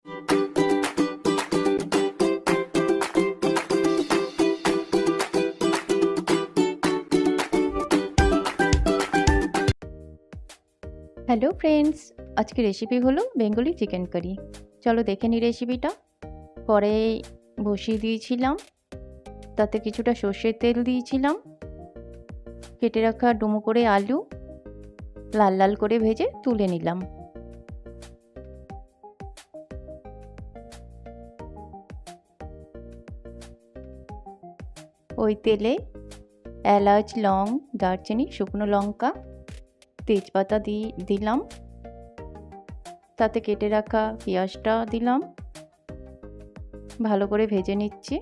Hello friends, আজকে recipe হলো Bengali chicken curry. চলো দেখে নিই রেসিপিটা। কড়াই বসিয়ে দিয়েছিলাম, তাতে কিছুটা সর্ষের তেল দিয়েছিলাম। কেটে রাখা ডুমো করে আলু লাল লাল করে ভেজে তুলে নিলাম। ওই তেলে এলাচ, লং, দারচিনি, শুকনো লঙ্কা, তেজপাতা দিলাম। তাতে কেটে রাখা পেঁয়াজটা দিলাম, ভালো করে ভেজে নিচ্ছি।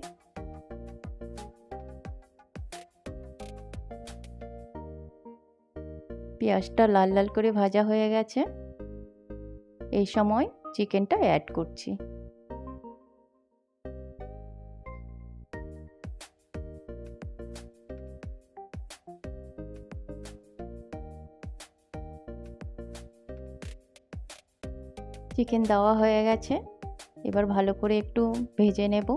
পেঁয়াজটা লাল লাল করে ভাজা হয়ে গেছে। এই সময় চিকেনটা অ্যাড করছি। চিকেন দেওয়া হয়ে গেছে, এবার ভালো করে একটু ভেজে নেব।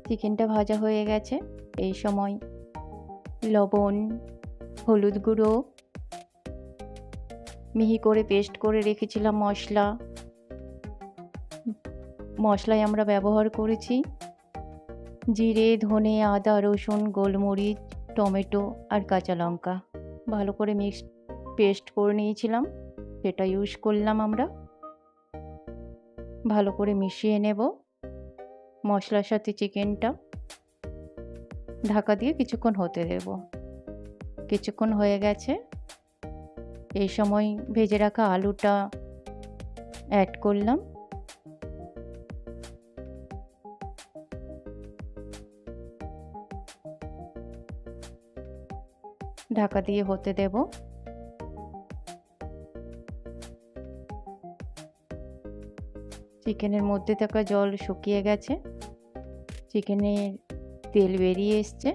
চিকেনটা ভাজা হয়ে গেছে। এই সময় লবণ, হলুদ গুঁড়ো, মিহি করে পেস্ট করে রেখেছিলাম মশলায় আমরা ব্যবহার করেছি জিরে, ধনে, আদা, রসুন, গোলমরিচ, টমেটো আর কাঁচা লঙ্কা। ভালো করে পেস্ট করে নিয়েছিলাম, সেটা ইউজ করলাম আমরা। ভালো করে মিশিয়ে নেব মশলার সাথে চিকেনটা। ঢাকা দিয়ে কিছুক্ষণ হতে দেব। কিছুক্ষণ হয়ে গেছে। এই সময় ভেজে রাখা আলুটা অ্যাড করলাম। ঢাকা দিয়ে হতে দেব। চিকেনের মধ্যে থাকা জল শুকিয়ে গেছে, চিকেনের তেল বেরিয়ে এসছে।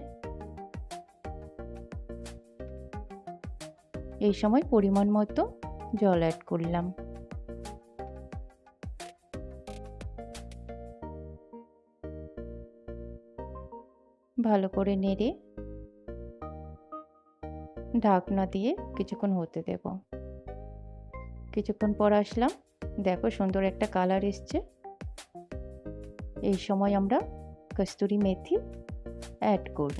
এই সময় পরিমাণ মতো জল অ্যাড করলাম। ভালো করে নেড়ে ঢাকনা দিয়ে কিছুক্ষণ হতে দেব। কিছুক্ষণ পর আসলাম, দেখো সুন্দর একটা কালার এসছে। এই সময় আমরা কস্তুরি মেথি অ্যাড করব।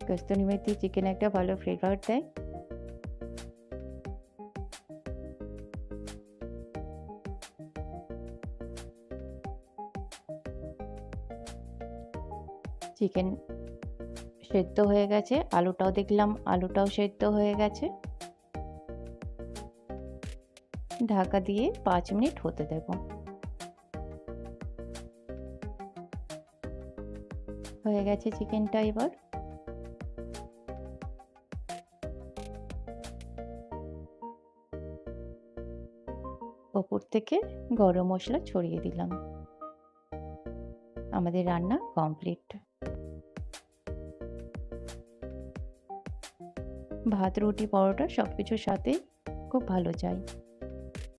কস্তুরি মেথি চিকেনে একটা ভালো ফ্লেভার দেয়। চিকেন সেদ্ধ হয়ে গেছে, আলুটাও দেখলাম আলুটাও সেদ্ধ হয়ে গেছে। ঢাকা দিয়ে 5 মিনিট হতে দেব। হয়ে গেছে চিকেনটা। এবার ওপর থেকে গরম মশলা ছড়িয়ে দিলাম। আমাদের রান্না কমপ্লিট। ভাত, রুটি, পরোটা সবকিছুর সাথেই খুব ভালো যায়।